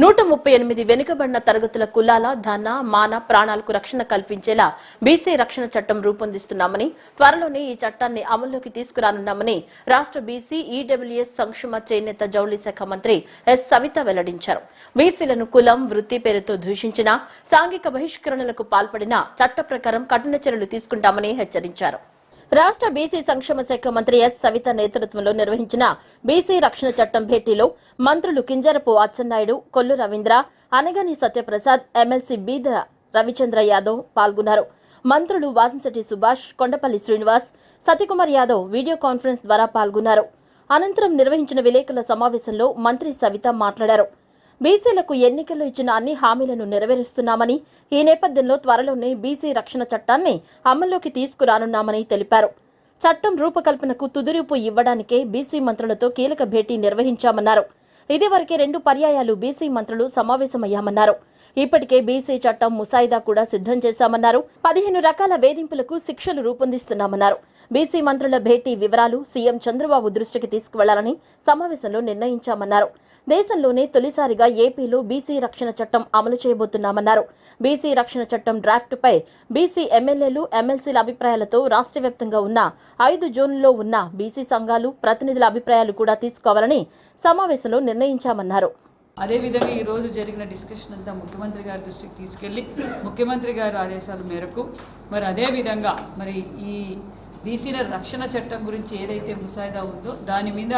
138 వెనుకబడిన తరగతుల కులాల ధన మాన ప్రాణాలకు రక్షణ కల్పించేలా బీసీ రక్షణ చట్టం రూపొందిస్తున్నామని త్వరలోనే ఈ చట్టాన్ని అమల్లోకి తీసుకురానున్నామని రాష్ట్ర బీసీ ఈడబ్ల్యూఎస్ సంక్షేమ చేనేత జౌళి శాఖ మంత్రి ఎస్ సవిత వెల్లడించారు. బీసీలను కులం వృత్తి పేరుతో దూషించిన సాంఘిక బహిష్కరణలకు పాల్పడిన చట్ట ప్రకారం కఠిన చర్యలు తీసుకుంటామని హెచ్చరించారు. రాష్ట్ర బీసీ సంక్షేమ శాఖ మంత్రి ఎస్ సవిత నేతృత్వంలో నిర్వహించిన బీసీ రక్షణ చట్టం భేటీలో మంత్రులు కింజరపు అచ్చెన్నాయుడు, కొల్లు రవీంద్ర, అనగాని సత్యప్రసాద్, ఎమ్మెల్సీ బీద రవిచంద్ర యాదవ్ పాల్గొన్నారు. మంత్రులు వాసంశెట్టి సుభాష్, కొండపల్లి శ్రీనివాస్, సత్యకుమార్ యాదవ్ వీడియో కాన్ఫరెన్స్ ద్వారా పాల్గొన్నారు. అనంతరం నిర్వహించిన విలేకరుల సమావేశంలో మంత్రి సవిత మాట్లాడారు. బీసీలకు ఎన్నికల్లో ఇచ్చిన అన్ని హామీలను నెరవేరుస్తున్నామని, ఈ నేపథ్యంలో త్వరలోనే బీసీ రక్షణ చట్టాన్ని అమల్లోకి తీసుకురానున్నామని తెలిపారు. చట్టం రూపకల్పనకు తుదిరూపు ఇవ్వడానికే బీసీ మంత్రులతో కీలక భేటీ నిర్వహించామన్నారు. ఇదివరకే 2 పర్యాయాలు బీసీ మంత్రులు సమావేశమయ్యామన్నారు. ఇప్పటికే బీసీ చట్టం ముసాయిదా కూడా సిద్ధం చేశామన్నారు. 15 రకాల వేధింపులకు శిక్షలు రూపొందిస్తున్నామన్నారు. బీసీ మంత్రుల భేటీ వివరాలు సీఎం చంద్రబాబు దృష్టికి తీసుకువెళ్లాలని సమావేశంలో నిర్ణయించామన్నారు. దేశంలోనే తొలిసారిగా ఏపీలో బీసీ రక్షణ చట్టం అమలు చేయబోతున్నామన్నారు. బీసీ రక్షణ చట్టం డ్రాఫ్టుపై బీసీ ఎమ్మెల్యేలు, ఎమ్మెల్సీల అభిప్రాయాలతో రాష్ట్ర వ్యాప్తంగా ఉన్న 5 జోన్లలో ఉన్న బీసీ సంఘాలు, ప్రతినిధుల అభిప్రాయాలు కూడా తీసుకోవాలని సమావేశంలో నిర్ణయించామన్నారు. అదేవిధంగా ఈరోజు జరిగిన డిస్కషన్ అంతా ముఖ్యమంత్రి గారి దృష్టికి తీసుకెళ్లి ముఖ్యమంత్రి గారి ఆదేశాల మేరకు మరి అదేవిధంగా మరి ఈ బీసీల రక్షణ చట్టం గురించి ఏదైతే ముసాయిదా ఉందో దాని మీద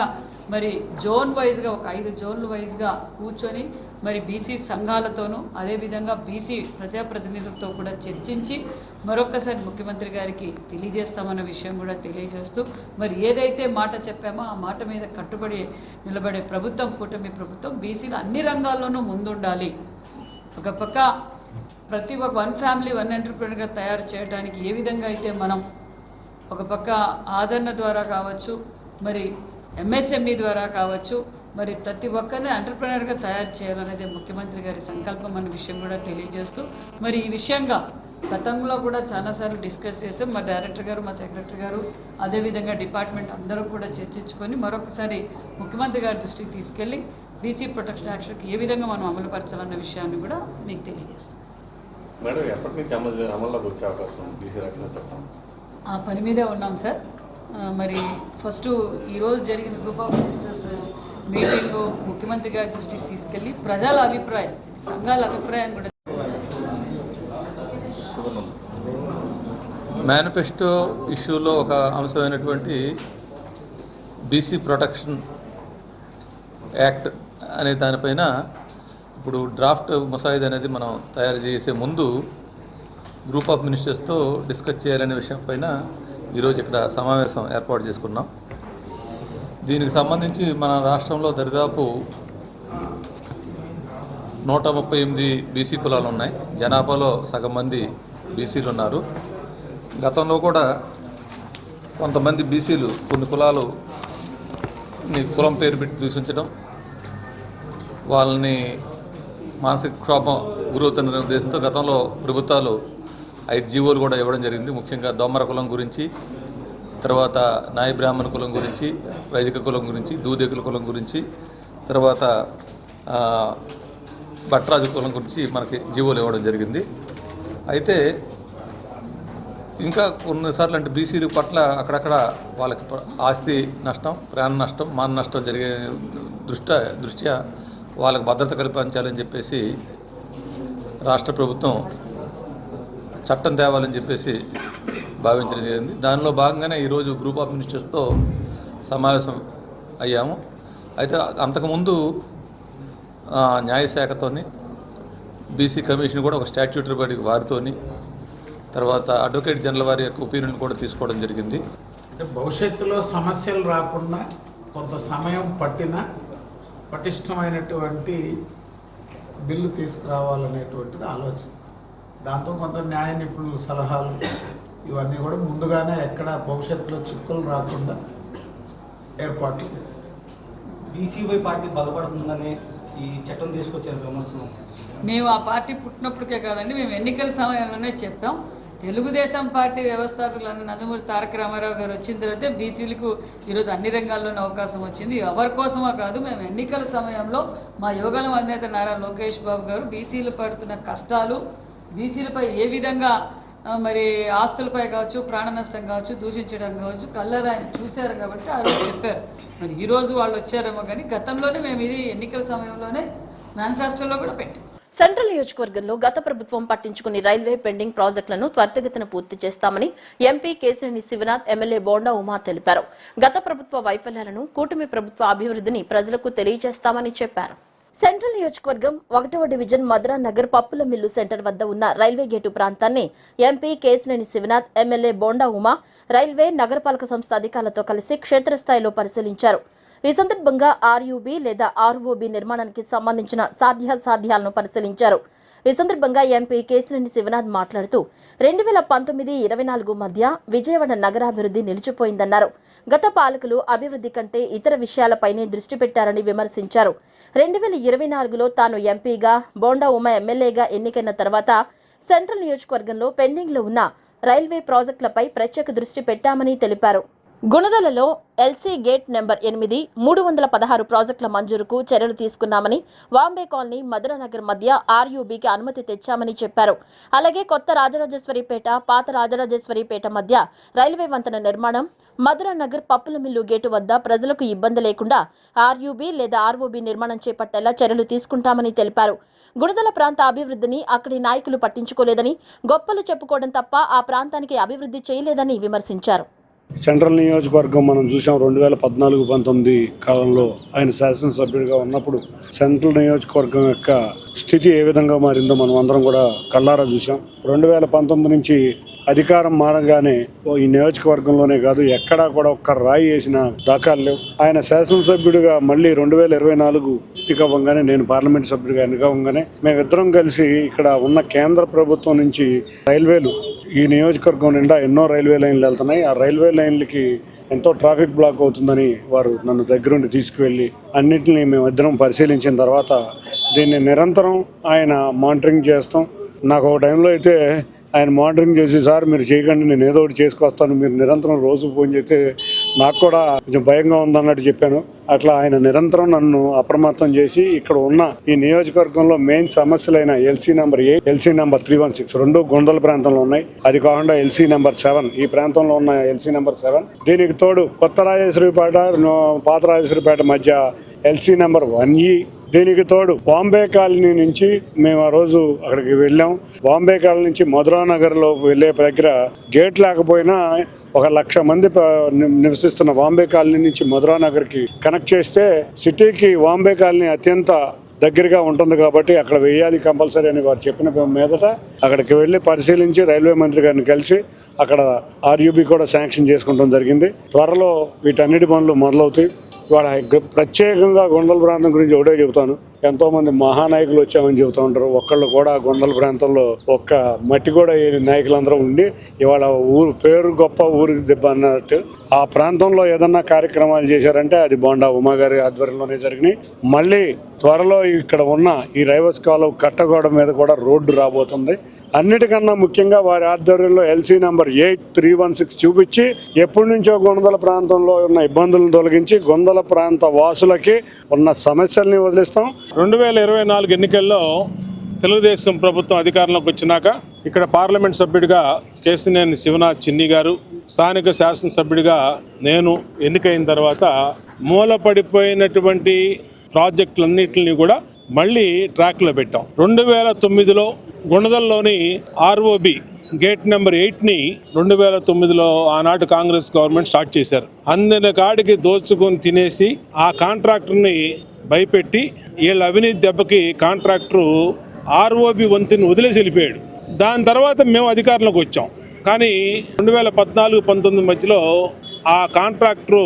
మరి జోన్ వైజ్గా ఒక 5 జోన్లు వైజ్గా కూర్చొని మరి బీసీ సంఘాలతోనూ అదేవిధంగా బీసీ ప్రజాప్రతినిధులతో కూడా చర్చించి మరొకసారి ముఖ్యమంత్రి గారికి తెలియజేస్తామన్న విషయం కూడా తెలియజేస్తూ మరి ఏదైతే మాట చెప్పామో ఆ మాట మీద కట్టుబడి నిలబడే ప్రభుత్వం, కూటమి ప్రభుత్వం బీసీలు అన్ని రంగాల్లోనూ ముందుండాలి. ఒక పక్క ప్రతి ఒక్క 1 ఫ్యామిలీ 1 ఎంటర్‌ప్రెన్యూర్గా తయారు చేయడానికి ఏ విధంగా అయితే మనం ఒక పక్క ఆదరణ ద్వారా కావచ్చు, మరి ఎంఎస్ఎంఈ ద్వారా కావచ్చు, మరి ప్రతి ఒక్కరిని ఎంటర్‌ప్రెన్యూర్గా తయారు చేయాలనేది ముఖ్యమంత్రి గారి సంకల్పం అనే విషయం కూడా తెలియజేస్తూ మరి ఈ విషయంగా గతంలో కూడా చాలాసార్లు డిస్కస్ చేసాం. మా డైరెక్టర్ గారు, మా సెక్రటరీ గారు, అదేవిధంగా డిపార్ట్మెంట్ అందరూ కూడా చర్చించుకొని మరొకసారి ముఖ్యమంత్రి గారి దృష్టికి తీసుకెళ్ళి బీసీ ప్రొటెక్షన్ యాక్ట్కి ఏ విధంగా మనం అమలుపరచాలన్న విషయాన్ని కూడా మీకు తెలియజేస్తాం. మేడం, ఎప్పటి నుంచి అమల్లోకి వచ్చే అవకాశం ఉంది బీసీ రక్షణ చట్టం? ఆ పని మీదే ఉన్నాం సార్. మరి ఫస్ట్ ఈరోజు జరిగిన గ్రూప్ ఆఫ్ మినిస్టర్స్ మీటింగు ముఖ్యమంత్రి గారి దృష్టికి తీసుకెళ్ళి ప్రజల అభిప్రాయం, సంఘాల అభిప్రాయం కూడా మేనిఫెస్టో ఇష్యూలో ఒక అంశమైనటువంటి బీసీ ప్రొటెక్షన్ యాక్ట్ అనే దానిపైన ఇప్పుడు డ్రాఫ్ట్ ముసాయిదా అనేది మనం తయారు చేసే ముందు గ్రూప్ ఆఫ్ మినిస్టర్స్తో డిస్కస్ చేయాలనే విషయం పైన ఈరోజు ఇక్కడ సమావేశం ఏర్పాటు చేసుకున్నాం. దీనికి సంబంధించి మన రాష్ట్రంలో దరిదాపు 138 బీసీ కులాలు ఉన్నాయి. జనాభాలో సగం మంది బీసీలు ఉన్నారు. గతంలో కూడా కొంతమంది బీసీలు కొన్ని కులాలు కులం పేరు పెట్టి దూషించడం, వాళ్ళని మానసిక క్షోభం గురవుతున్న ఉద్దేశంతో గతంలో ప్రభుత్వాలు 5 జీవోలు కూడా ఇవ్వడం జరిగింది. ముఖ్యంగా దోమర కులం గురించి, తర్వాత నాయ బ్రాహ్మణ కులం గురించి, వైదిక కులం గురించి, దూదేకుల కులం గురించి, తర్వాత భట్రాజు కులం గురించి మనకి జీవోలు ఇవ్వడం జరిగింది. అయితే ఇంకా కొన్నిసార్లు అంటే బీసీల పట్ల అక్కడక్కడ వాళ్ళకి ఆస్తి నష్టం, ప్రాణ నష్టం, మాన నష్టం జరిగే దృష్ట్యా వాళ్ళకి భద్రత కల్పించాలని చెప్పేసి రాష్ట్ర ప్రభుత్వం చట్టం తేవాలని చెప్పేసి భావించడం జరిగింది. దానిలో భాగంగానే ఈరోజు గ్రూప్ ఆఫ్ మినిస్టర్స్తో సమావేశం అయ్యాము. అయితే అంతకుముందు న్యాయశాఖతోని, బీసీ కమిషన్ కూడా ఒక స్టాట్యూటరీ బాడీ వారితోని, తర్వాత అడ్వకేట్ జనరల్ వారి యొక్క ఒపీనియన్ కూడా తీసుకోవడం జరిగింది. అంటే భవిష్యత్తులో సమస్యలు రాకుండా కొంత సమయం పట్టిన పటిష్టమైనటువంటి బిల్లు తీసుకురావాలనేటువంటిది ఆలోచన. దాంతో కొంత న్యాయ నిపుణుల సలహాలు ఇవన్నీ కూడా ముందుగానే ఎక్కడ భవిష్యత్తులో చిక్కులు రాకుండా ఏర్పాట్లు చేస్తారు. బీసీవై పార్టీ బలపడుతుందని ఈ చట్టం తీసుకొచ్చారు విమర్శలు. మేము ఆ పార్టీ పుట్టినప్పటికే కాదండి, మేము ఎన్నికల సమయంలోనే చెప్పాం. తెలుగుదేశం పార్టీ వ్యవస్థాపకులు నందమూరి తారక రామారావు గారు వచ్చిన తర్వాత బీసీలకు ఈరోజు అన్ని రంగాల్లోనే అవకాశం వచ్చింది. ఎవరి కోసమో కాదు, మేము ఎన్నికల సమయంలో మా యోగాల అధినేత నారా లోకేష్ బాబు గారు బీసీలు పడుతున్న కష్టాలు, బీసీలపై ఏ విధంగా మరి ఆస్తులపై కావచ్చు, ప్రాణ నష్టం కావచ్చు, దూషించడం కావచ్చు, కళ్ళారా ఆయన చూశారు కాబట్టి ఆ రోజు చెప్పారు. మరి ఈరోజు వాళ్ళు వచ్చారేమో కానీ గతంలోనే మేము ఇది ఎన్నికల సమయంలోనే మేనిఫెస్టోలో కూడా పెట్టాం. సెంట్రల్ నియోజకవర్గంలో గత ప్రభుత్వం పట్టించుకుని రైల్వే పెండింగ్ ప్రాజెక్టులను త్వరితగతిన పూర్తి చేస్తామని ఎంపీ కేశినేని శివనాథ్, ఎమ్మెల్యే బోండా ఉమా తెలిపారు. గత ప్రభుత్వ వైఫల్యాలను, కూటమి ప్రభుత్వ అభివృద్ధిని ప్రజలకు తెలియజేస్తామని చెప్పారు. సెంట్రల్ నియోజకవర్గం 1వ డివిజన్ మధురా నగర్ పప్పుల మిల్లు సెంటర్ వద్ద ఉన్న రైల్వే గేటు ప్రాంతాన్ని MP Kesineni Sivanath, MLA Bonda Uma railway నగరపాలక సంస్థ అధికారులతో కలిసి క్షేత్రస్థాయిలో పరిశీలించారు. ఈ సందర్భంగా ఆర్యూబీ లేదా ఆర్ఓబీ నిర్మాణానికి సంబంధించిన సాధ్యాసాధ్యాలను పరిశీలించారు. ఈ సందర్భంగా ఎంపీ కేశినేని శివనాథ్ మాట్లాడుతూ 2019-24 మధ్య విజయవాడ నగరాభివృద్ధి నిలిచిపోయిందన్నారు. గత పాలకులు అభివృద్ధి కంటే ఇతర విషయాలపైనే దృష్టి పెట్టారని విమర్శించారు. 2024లో తాను ఎంపీగా, బోండా ఉమ ఎమ్మెల్యేగా ఎన్నికైన తర్వాత సెంట్రల్ నియోజకవర్గంలో పెండింగ్లో ఉన్న రైల్వే ప్రాజెక్టులపై ప్రత్యేక దృష్టి పెట్టామని తెలిపారు. గుణదలలో ఎల్సీ గేట్ నెంబర్ 8, 316 ప్రాజెక్టుల మంజూరుకు చర్యలు తీసుకున్నామని, వాంబే కాలనీ, మధురానగర్ మధ్య ఆర్యూబీకి అనుమతి తెచ్చామని చెప్పారు. అలాగే కొత్త రాజరాజేశ్వరిపేట, పాత రాజరాజేశ్వరిపేట మధ్య రైల్వే వంతెన నిర్మాణం, మధురానగర్ పప్పుల మిల్లు గేటు వద్ద ప్రజలకు ఇబ్బంది లేకుండా ఆర్యూబీ లేదా ఆర్ఓబీ నిర్మాణం చేపట్టేలా చర్యలు తీసుకుంటామని తెలిపారు. గుణదల ప్రాంత అభివృద్ధిని అక్కడి నాయకులు పట్టించుకోలేదని, గొప్పలు చెప్పుకోవడం తప్ప ఆ ప్రాంతానికి అభివృద్ధి చేయలేదని విమర్శించారు. సెంట్రల్ నియోజకవర్గం మనం చూసాం. 2014-19 కాలంలో ఆయన శాసనసభ్యుడిగా ఉన్నప్పుడు సెంట్రల్ నియోజకవర్గం యొక్క స్థితి ఏ విధంగా మారిందో మనం అందరం కూడా కళ్ళారా చూసాం. 2019 నుంచి అధికారం మారగానే ఈ నియోజకవర్గంలోనే కాదు ఎక్కడా కూడా ఒక్క రాయి వేసిన దాఖలు లేవు. ఆయన శాసనసభ్యుడిగా మళ్ళీ 2024 ఎన్నికవ్వగానే, నేను పార్లమెంట్ సభ్యుడిగా ఎన్నికవ్వగానే మేమిద్దరం కలిసి ఇక్కడ ఉన్న కేంద్ర ప్రభుత్వం నుంచి రైల్వేలు, ఈ నియోజకవర్గం నిండా ఎన్నో రైల్వే లైన్లు వెళ్తున్నాయి, ఆ రైల్వే లైన్లకి ఎంతో ట్రాఫిక్ బ్లాక్ అవుతుందని వారు నన్ను దగ్గరుండి తీసుకువెళ్ళి అన్నింటినీ మేమిద్దరం పరిశీలించిన తర్వాత దీన్ని నిరంతరం ఆయన మానిటరింగ్ చేస్తాం. నాకు ఒక టైంలో అయితే ఆయన మానిటరింగ్ చేసి, సార్ మీరు చేయకండి, నేను ఏదో ఒకటి చేసుకొస్తాను, మీరు నిరంతరం రోజు ఫోన్ చేస్తే నాకు కూడా కొంచెం భయంగా ఉందన్నట్టు చెప్పాను. అట్లా ఆయన నిరంతరం నన్ను అప్రమత్తం చేసి ఇక్కడ ఉన్న ఈ నియోజకవర్గంలో మెయిన్ సమస్యలైన ఎల్సీ నెంబర్ 8, ఎల్సీ నెంబర్ 316 రెండు గుండెల ప్రాంతంలో ఉన్నాయి. అది కాకుండా ఎల్సీ నెంబర్ 7, ఈ ప్రాంతంలో ఉన్న ఎల్సీ నెంబర్ 7, దీనికి తోడు కొత్త రాజేశ్వరిపేట, పాత రాజేశ్వరిపేట మధ్య ఎల్సీ నెంబర్ 1E, దీనికి తోడు బాంబే కాలనీ నుంచి మేము ఆ రోజు అక్కడికి వెళ్ళాం. బాంబే కాలనీ నుంచి మధురానగర్లో వెళ్ళే దగ్గర గేట్ లేకపోయినా 1,00,000 మంది నివసిస్తున్న బాంబే కాలనీ నుంచి మధురానగర్కి కనెక్ట్ చేస్తే సిటీకి బాంబే కాలనీ అత్యంత దగ్గరగా ఉంటుంది కాబట్టి అక్కడ వేయాలి కంపల్సరీ అని వారు చెప్పిన మీదట అక్కడికి వెళ్ళి పరిశీలించి రైల్వే మంత్రి గారిని కలిసి అక్కడ ఆర్యూబీ కూడా శాంక్షన్ చేసుకోవడం జరిగింది. త్వరలో వీటన్నిటి పనులు మొదలవుతాయి. ఇవాళ ప్రత్యేకంగా గుండెల ప్రాంతం గురించి ఒకటే చెబుతాను. ఎంతోమంది మహానాయకులు వచ్చామని చెబుతూ ఉంటారు. ఒక్కళ్ళు కూడా గుండెల ప్రాంతంలో ఒక్క మట్టి కూడా నాయకులందరూ ఉండి ఇవాళ ఊరు పేరు గొప్ప, ఊరికి దెబ్బ అన్నట్టు ఆ ప్రాంతంలో ఏదన్నా కార్యక్రమాలు చేశారంటే అది బోండా ఉమా గారి ఆధ్వర్యంలోనే జరిగినాయి. మళ్ళీ త్వరలో ఇక్కడ ఉన్న ఈ రైవస్ కాలువ కట్టగోడ మీద కూడా రోడ్డు రాబోతుంది. అన్నిటికన్నా ముఖ్యంగా వారి ఆధ్వర్యంలో ఎల్సీ నెంబర్ 8, 316 చూపించి ఎప్పటి నుంచో గుండెల ప్రాంతంలో ఉన్న ఇబ్బందులను తొలగించి గుండెల ప్రాంత వాసులకి ఉన్న సమస్యల్ని వదిలిస్తాం. 2024 ఎన్నికల్లో తెలుగుదేశం ప్రభుత్వం అధికారంలోకి వచ్చినాక ఇక్కడ పార్లమెంట్ సభ్యుడిగా కేశినేని శివనాథ్ చిన్ని గారు, స్థానిక శాసనసభ్యుడిగా నేను ఎన్నికైన తర్వాత మూలపడిపోయినటువంటి ప్రాజెక్టులన్నింటినీ కూడా మళ్ళీ ట్రాక్లో పెట్టాం. 2009లో గుణదల్లోని ఆర్ఓబి గేట్ నెంబర్ 8ని 2009లో ఆనాటి కాంగ్రెస్ గవర్నమెంట్ స్టార్ట్ చేశారు. అందిన కాడికి దోచుకొని తినేసి ఆ కాంట్రాక్టర్ని భయపెట్టి వీళ్ళ అవినీతి దెబ్బకి కాంట్రాక్టరు ఆర్ఓబి వంతుని వదిలేసి వెళ్ళిపోయాడు. దాని తర్వాత మేము అధికారంలోకి వచ్చాం. కానీ 2014-19 మధ్యలో ఆ కాంట్రాక్టరు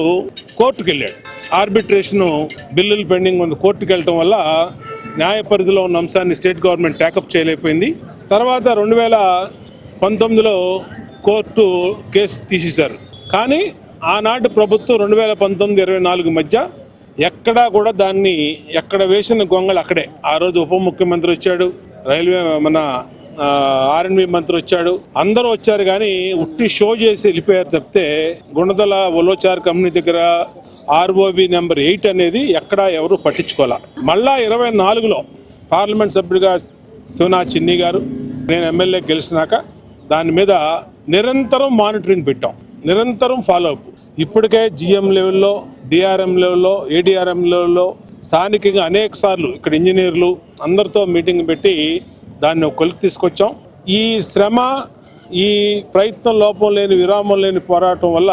కోర్టుకు వెళ్ళాడు. ఆర్బిట్రేషను బిల్లులు పెండింగ్ ఉంది, కోర్టుకు వెళ్ళటం వల్ల న్యాయ పరిధిలో ఉన్న అంశాన్ని స్టేట్ గవర్నమెంట్ ట్యాకప్ చేయలేకపోయింది. తర్వాత 2019లో కోర్టు కేసు తీసేశారు. కానీ ఆనాటి ప్రభుత్వం 2019-24 మధ్య ఎక్కడా కూడా దాన్ని ఎక్కడ వేసిన గొంగళి అక్కడే. ఆ రోజు ఉప ముఖ్యమంత్రి వచ్చాడు, రైల్వే మన ఆర్ఎన్బి మంత్రి వచ్చాడు, అందరూ వచ్చారు కానీ ఉట్టి షో చేసి వెళ్ళిపోయారు తప్పితే గుణదల ఒలోచార్ కంపెనీ దగ్గర ఆర్ఓబి నెంబర్ 8 అనేది ఎక్కడా ఎవరు పట్టించుకోవాలా. మళ్ళా 24లో పార్లమెంట్ సభ్యుడిగా శివనాథ్ చిన్ని గారు, నేను ఎమ్మెల్యే గెలిచినాక దాని మీద నిరంతరం మానిటరింగ్ పెట్టాం, నిరంతరం ఫాలో అప్. ఇప్పటికే జిఎం లెవెల్లో, డిఆర్ఎం లెవెల్లో, ఏడిఆర్ఎం లెవెల్లో స్థానికంగా అనేక సార్లు ఇక్కడ ఇంజనీర్లు అందరితో మీటింగ్ పెట్టి దాన్ని ఒక కొలికి తీసుకొచ్చాం. ఈ శ్రమ, ఈ ప్రయత్నం, లోపం లేని, విరామం లేని పోరాటం వల్ల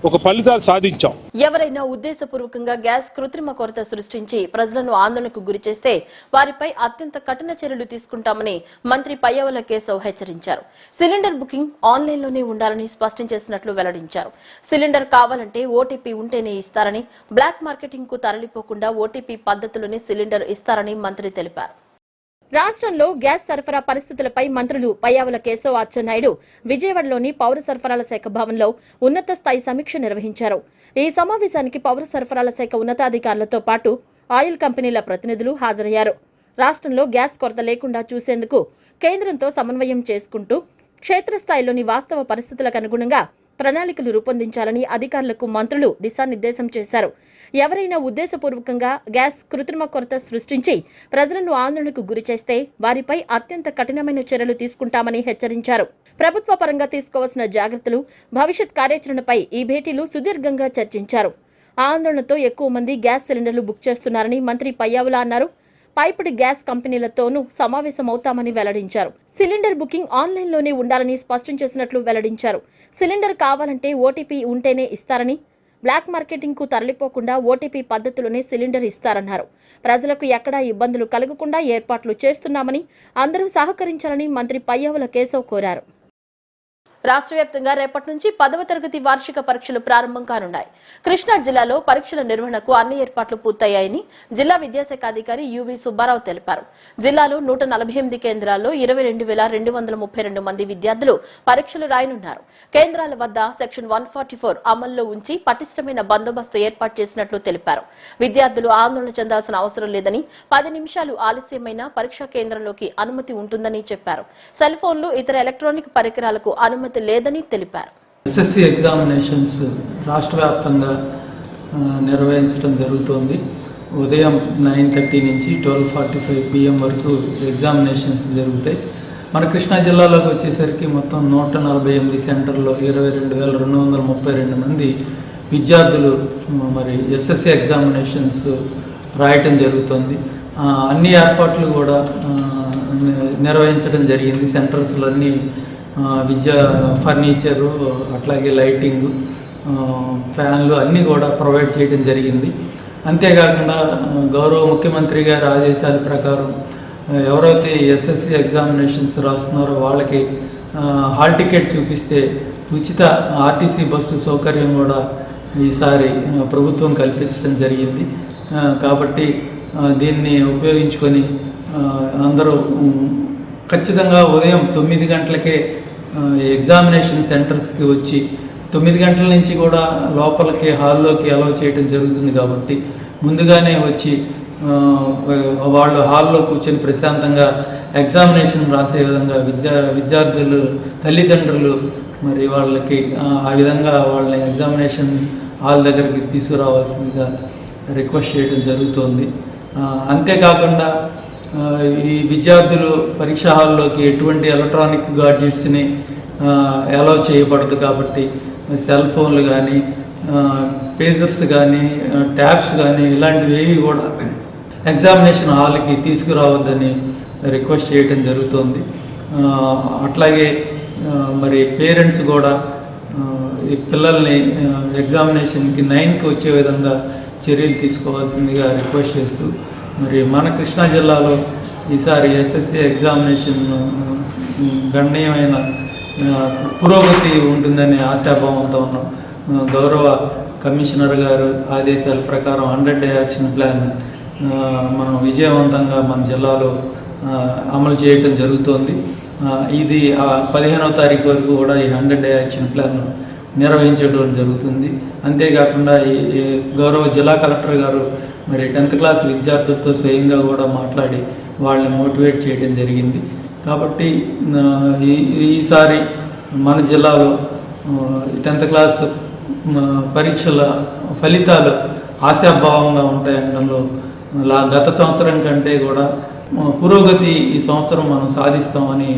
ఒక ఫలితాలు సాధించాం. ఎవరైనా ఉద్దేశపూర్వకంగా గ్యాస్ కృత్రిమ కొరత సృష్టించి ప్రజలను ఆందోళనకు గురి చేస్తే వారిపై అత్యంత కఠిన చర్యలు తీసుకుంటామని మంత్రి పయ్యావుల కేశవ్ హెచ్చరించారు. సిలిండర్ బుకింగ్ ఆన్లైన్లోనే ఉండాలని స్పష్టం చేసినట్లు వెల్లడించారు. సిలిండర్ కావాలంటే ఓటీపీ ఉంటేనే ఇస్తారని, బ్లాక్ మార్కెటింగ్ కు తరలిపోకుండా ఓటీపీ పద్ధతిలోనే సిలిండర్ ఇస్తారని మంత్రి తెలిపారు. రాష్ట్రంలో గ్యాస్ సరఫరా పరిస్థితులపై మంత్రులు పయ్యావుల కేశవ్, అచ్చెన్నాయుడు విజయవాడలోని పౌర సరఫరాల శాఖ భవన్లో ఉన్నత స్థాయి సమీక్ష నిర్వహించారు. ఈ సమావేశానికి పౌర సరఫరాల శాఖ ఉన్నతాధికారులతో పాటు ఆయిల్ కంపెనీల ప్రతినిధులు హాజరయ్యారు. రాష్ట్రంలో గ్యాస్ కొరత లేకుండా చూసేందుకు కేంద్రంతో సమన్వయం చేసుకుంటూ క్షేత్రస్థాయిలోని వాస్తవ పరిస్థితులకు అనుగుణంగా ప్రణాళికలు రూపొందించాలని అధికారులకు మంత్రులు దిశానిర్దేశం చేశారు. ఎవరైనా ఉద్దేశపూర్వకంగా గ్యాస్ కృత్రిమ కొరత సృష్టించి ప్రజలను ఆందోళనకు గురిచేస్తే వారిపై అత్యంత కఠినమైన చర్యలు తీసుకుంటామని హెచ్చరించారు. ప్రభుత్వ పరంగా తీసుకోవాల్సిన జాగ్రత్తలు, భవిష్యత్ కార్యాచరణపై ఈ భేటీలు సుదీర్ఘంగా చర్చించారు. ఆందోళనతో ఎక్కువ మంది గ్యాస్ సిలిండర్లు బుక్ చేస్తున్నారని మంత్రి పయ్యావుల అన్నారు. పైపుడు గ్యాస్ కంపెనీలతోనూ సమావేశమవుతామని వెల్లడించారు. సిలిండర్ బుకింగ్ ఆన్లైన్లోనే ఉండాలని స్పష్టం చేసినట్లు వెల్లడించారు. సిలిండర్ కావాలంటే ఓటీపీ ఉంటేనే ఇస్తారని, బ్లాక్ మార్కెటింగ్ కు తరలిపోకుండా ఓటీపీ పద్ధతిలోనే సిలిండర్ ఇస్తారన్నారు. ప్రజలకు ఎక్కడా ఇబ్బందులు కలగకుండా ఏర్పాట్లు చేస్తున్నామని, అందరూ సహకరించాలని మంత్రి పయ్యావుల కేశవ్ కోరారు. రాష్ట్ర వ్యాప్తంగా రేపటి నుంచి 10వ తరగతి వార్షిక పరీక్షలు ప్రారంభం కానున్నాయి. కృష్ణా జిల్లాలో పరీక్షల నిర్వహణకు అన్ని ఏర్పాట్లు పూర్తయ్యాయని జిల్లా విద్యాశాఖ అధికారి యువి సుబ్బారావు తెలిపారు. జిల్లాలో 148 కేంద్రాల్లో 22,232 మంది విద్యార్థులు పరీక్షలు రాయనున్నారు. కేంద్రాల వద్ద సెక్షన్ 144 అమల్లో ఉంచి పటిష్టమైన బందోబస్తు ఏర్పాటు చేసినట్లు తెలిపారు. విద్యార్థులు ఆందోళన చెందాల్సిన అవసరం లేదని, 10 నిమిషాలు ఆలస్యమైన పరీక్షా కేంద్రంలోకి అనుమతి ఉంటుందని చెప్పారు. సెల్ ఫోన్లు, ఇతర ఎలక్ట్రానిక్ పరికరాలకు అనుమతి లేదని తెలిపారు. ఎస్ఎస్సి ఎగ్జామినేషన్స్ రాష్ట్ర వ్యాప్తంగా నిర్వహించడం జరుగుతోంది. ఉదయం 9:30 నుంచి 12:45 PM వరకు ఎగ్జామినేషన్స్ జరుగుతాయి. మన కృష్ణా జిల్లాలోకి వచ్చేసరికి మొత్తం 148 సెంటర్లో 22,232 మంది విద్యార్థులు మరి ఎస్ఎస్సి ఎగ్జామినేషన్స్ రాయటం జరుగుతుంది. అన్ని ఏర్పాట్లు కూడా నిర్వహించడం జరిగింది. సెంటర్స్లో అన్ని ఫర్నిచరు, అట్లాగే లైటింగు, ఫ్యాన్లు అన్నీ కూడా ప్రొవైడ్ చేయడం జరిగింది. అంతేకాకుండా గౌరవ ముఖ్యమంత్రి గారి ఆదేశాల ప్రకారం ఎవరైతే ఎస్ఎస్సి ఎగ్జామినేషన్స్ రాస్తున్నారో వాళ్ళకి హాల్ టికెట్ చూపిస్తే ఉచిత ఆర్టీసీ బస్సు సౌకర్యం కూడా ఈసారి ప్రభుత్వం కల్పించడం జరిగింది. కాబట్టి దీన్ని ఉపయోగించుకొని అందరూ ఖచ్చితంగా ఉదయం 9 గంటలకే ఎగ్జామినేషన్ సెంటర్స్కి వచ్చి 9 గంటల నుంచి కూడా లోపలికి హాల్లోకి అలౌ చేయడం జరుగుతుంది. కాబట్టి ముందుగానే వచ్చి వాళ్ళు హాల్లో కూర్చొని ప్రశాంతంగా ఎగ్జామినేషన్ రాసే విధంగా విద్యార్థులు తల్లిదండ్రులు మరి వాళ్ళకి ఆ విధంగా వాళ్ళని ఎగ్జామినేషన్ హాల్ దగ్గరికి తీసుకురావాల్సిందిగా రిక్వెస్ట్ చేయడం జరుగుతోంది. అంతేకాకుండా ఈ విద్యార్థులు పరీక్షా హాల్లోకి ఎటువంటి ఎలక్ట్రానిక్ గాడ్జెట్స్ని అలౌ చేయబడదు. కాబట్టి సెల్ ఫోన్లు కానీ, పేజర్స్ కానీ, ట్యాబ్స్ కానీ ఇలాంటివి ఏవి కూడా ఎగ్జామినేషన్ హాల్కి తీసుకురావద్దని రిక్వెస్ట్ చేయడం జరుగుతుంది. అట్లాగే మరి పేరెంట్స్ కూడా ఈ పిల్లల్ని ఎగ్జామినేషన్కి 9కి వచ్చే విధంగా చర్యలు తీసుకోవాల్సిందిగా రిక్వెస్ట్ చేస్తూ మరి మన కృష్ణా జిల్లాలో ఈసారి ఎస్ఎస్సి ఎగ్జామినేషన్ గణనీయమైన పురోగతి ఉంటుందనే ఆశాభావంతో ఉన్నాం. గౌరవ కమిషనర్ గారు ఆదేశాల ప్రకారం 100-day యాక్షన్ ప్లాన్ మనం విజయవంతంగా మన జిల్లాలో అమలు చేయటం జరుగుతోంది. ఇది 15వ తారీఖు వరకు కూడా ఈ 100-day యాక్షన్ ప్లాన్ నిర్వహించడం జరుగుతుంది. అంతేకాకుండా ఈ గౌరవ జిల్లా కలెక్టర్ గారు మరి 10th క్లాస్ విద్యార్థులతో స్వయంగా కూడా మాట్లాడి వాళ్ళని మోటివేట్ చేయడం జరిగింది. కాబట్టి ఈసారి మన జిల్లాలో 10th క్లాస్ పరీక్షల ఫలితాలు ఆశాభావంగా ఉంటాయనడంలో గత సంవత్సరం కంటే కూడా పురోగతి ఈ సంవత్సరం మనం సాధిస్తామని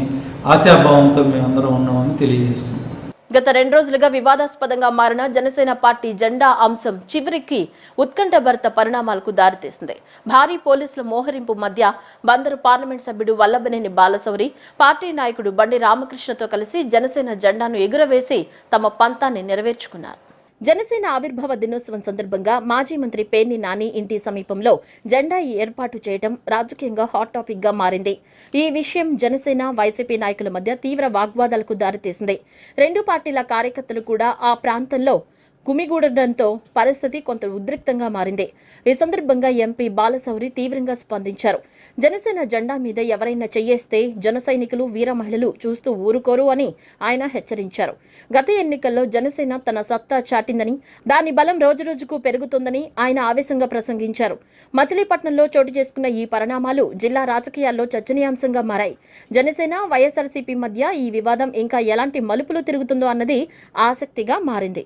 ఆశాభావంతో మేమందరం ఉన్నామని తెలియజేసుకున్నాం. గత 2 రోజులుగా వివాదాస్పదంగా మారిన జనసేన పార్టీ జెండా అంశం చివరికి ఉత్కంఠభరిత పరిణామాలకు దారితీసింది. భారీ పోలీసుల మోహరింపు మధ్య బందరు పార్లమెంట్ సభ్యుడు వల్లభనేని బాలశౌరి పార్టీ నాయకుడు బండి రామకృష్ణతో కలిసి జనసేన జెండాను ఎగురవేసి తమ పంతాన్ని నెరవేర్చుకున్నారు. జనసేన ఆవిర్భావ దినోత్సవం సందర్భంగా మాజీ మంత్రి పేర్ని నాని ఇంటి సమీపంలో జెండా ఏర్పాటు చేయడం రాజకీయంగా హాట్ టాపిక్ గా మారింది. ఈ విషయం జనసేన వైసీపీ నాయకుల మధ్య తీవ్ర వాగ్వాదాలకు దారితీసింది. 2 పార్టీల కార్యకర్తలు కూడా ఆ ప్రాంతంలో గుమిగూడడంతో పరిస్థితి కొంత ఉద్రిక్తంగా మారింది. ఈ సందర్భంగా ఎంపీ బాలశౌరి తీవ్రంగా స్పందించారు. జనసేన జెండా మీద ఎవరైనా చెయ్యేస్తే జన సైనికులు వీర మహిళలు చూస్తూ ఊరుకోరు అని ఆయన హెచ్చరించారు. గత ఎన్నికల్లో జనసేన తన సత్తా చాటిందని, దాని బలం రోజురోజుకు పెరుగుతుందని ఆయన ఆవేశంగా ప్రసంగించారు. మచిలీపట్నంలో చోటు చేసుకున్న ఈ పరిణామాలు జిల్లా రాజకీయాల్లో చర్చనీయాంశంగా మారాయి. జనసేన వైఎస్ఆర్సీపీ మధ్య ఈ వివాదం ఇంకా ఎలాంటి మలుపులు తిరుగుతుందో అన్నది ఆసక్తిగా మారింది.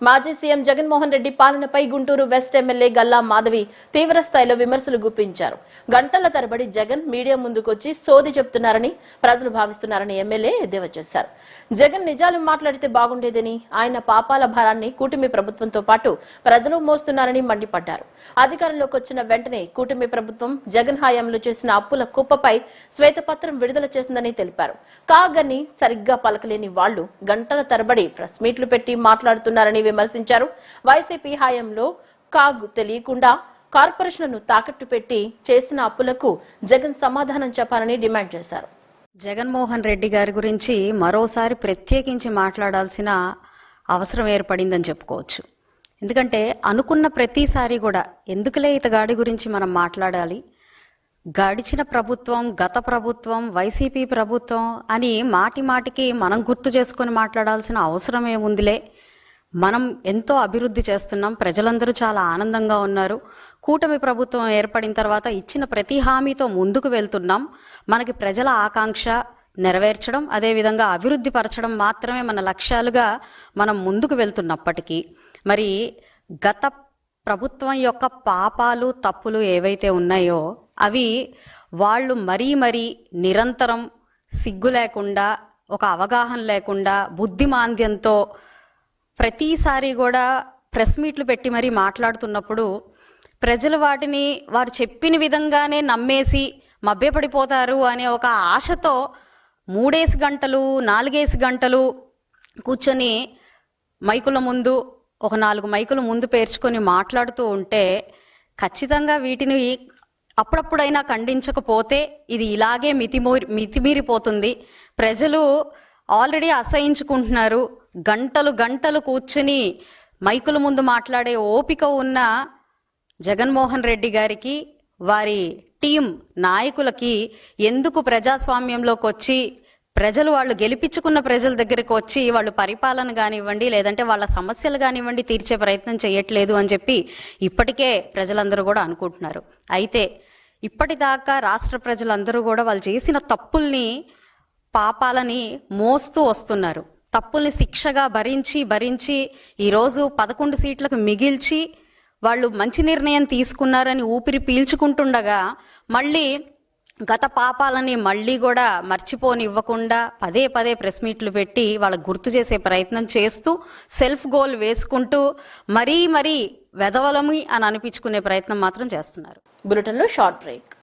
మాజీ సీఎం జగన్మోహన్ రెడ్డి పాలనపై గుంటూరు వెస్ట్ ఎమ్మెల్యే గల్లా మాధవి తీవ్ర స్థాయిలో విమర్శలు గుప్పించారు. గంటల తరబడి జగన్ మీడియా ముందుకొచ్చి సోది చెప్తున్నారని ప్రజలు భావిస్తున్నారని ఎమ్మెల్యే ఎద్దేవా చేశారు. జగన్ నిజాలు మాట్లాడితే బాగుండేదని, ఆయన పాపాల భారాన్ని కూటమి ప్రభుత్వంతో పాటు ప్రజలు మోస్తున్నారని మండిపడ్డారు. అధికారంలోకి వచ్చిన వెంటనే కూటమి ప్రభుత్వం జగన్ హయాంలో చేసిన అప్పుల కుప్పపై శ్వేతపత్రం విడుదల చేసిందని తెలిపారు. కాగని సరిగ్గా పలకలేని వాళ్లు గంటల తరబడి ప్రెస్ మీట్లు పెట్టి మాట్లాడుతున్నారని విమర్శించారు. వైసీపీ హయాంలో కాగు తెలియకుండా కార్పొరేషన్లను తాకట్టు పెట్టి చేసిన అప్పులకు జగన్ సమాధానం చెప్పాలని డిమాండ్ చేశారు. జగన్మోహన్ రెడ్డి గారి గురించి మరోసారి ప్రత్యేకించి మాట్లాడాల్సిన అవసరం ఏర్పడిందని చెప్పుకోవచ్చు. ఎందుకంటే అనుకున్న ప్రతిసారి కూడా ఎందుకులే ఇతగాడి గురించి మనం మాట్లాడాలి, గడిచిన ప్రభుత్వం, గత ప్రభుత్వం, వైసీపీ ప్రభుత్వం అని మాటి మాటికి మనం గుర్తు చేసుకొని మాట్లాడాల్సిన అవసరం ఏముందిలే, మనం ఎంతో అభివృద్ధి చేస్తున్నాం, ప్రజలందరూ చాలా ఆనందంగా ఉన్నారు, కూటమి ప్రభుత్వం ఏర్పడిన తర్వాత ఇచ్చిన ప్రతి హామీతో ముందుకు వెళ్తున్నాం, మనకి ప్రజల ఆకాంక్ష నెరవేర్చడం, అదేవిధంగా అభివృద్ధి పరచడం మాత్రమే మన లక్ష్యాలుగా మనం ముందుకు వెళ్తున్నప్పటికీ మరి గత ప్రభుత్వం యొక్క పాపాలు తప్పులు ఏవైతే ఉన్నాయో అవి వాళ్ళు మరీ నిరంతరం సిగ్గు లేకుండా, ఒక అవగాహన లేకుండా, బుద్ధిమాంద్యంతో ప్రతిసారి కూడా ప్రెస్ మీట్లు పెట్టి మరీ మాట్లాడుతున్నప్పుడు ప్రజలు వాటిని వారు చెప్పిన విధంగానే నమ్మేసి మభ్యపడిపోతారు అనే ఒక ఆశతో 3 గంటలు 4 గంటలు కూర్చొని మైకుల ముందు ఒక 4 మైకుల ముందు పేర్చుకొని మాట్లాడుతూ ఉంటే ఖచ్చితంగా వీటిని అప్పుడప్పుడైనా ఖండించకపోతే ఇది ఇలాగే మితిమీరిపోతుంది. ప్రజలు ఆల్రెడీ అసహించుకుంటున్నారు. గంటలు కూర్చుని మైకుల ముందు మాట్లాడే ఓపిక ఉన్న జగన్మోహన్ రెడ్డి గారికి, వారి టీం నాయకులకి ఎందుకు ప్రజాస్వామ్యంలోకి వచ్చి ప్రజలు వాళ్ళు గెలిపించుకున్న ప్రజల దగ్గరికి వచ్చి వాళ్ళు పరిపాలన కానివ్వండి, లేదంటే వాళ్ళ సమస్యలు కానివ్వండి తీర్చే ప్రయత్నం చేయట్లేదు అని చెప్పి ఇప్పటికే ప్రజలందరూ కూడా అనుకుంటున్నారు. అయితే ఇప్పటిదాకా రాష్ట్ర ప్రజలందరూ కూడా వాళ్ళు చేసిన తప్పుల్ని, పాపాలని మోస్తూ వస్తున్నారు. తప్పుల్ని శిక్షగా భరించి ఈరోజు 11 సీట్లకు మిగిల్చి వాళ్ళు మంచి నిర్ణయం తీసుకున్నారని ఊపిరి పీల్చుకుంటుండగా మళ్ళీ గత పాపాలని మళ్ళీ కూడా మర్చిపోనివ్వకుండా పదే ప్రెస్ మీట్లు పెట్టి వాళ్ళకు గుర్తు చేసే ప్రయత్నం చేస్తూ సెల్ఫ్ గోల్ వేసుకుంటూ మరీ వెధవలమి అని అనిపించుకునే ప్రయత్నం మాత్రం చేస్తున్నారు. బులెటిన్లో షార్ట్ బ్రేక్.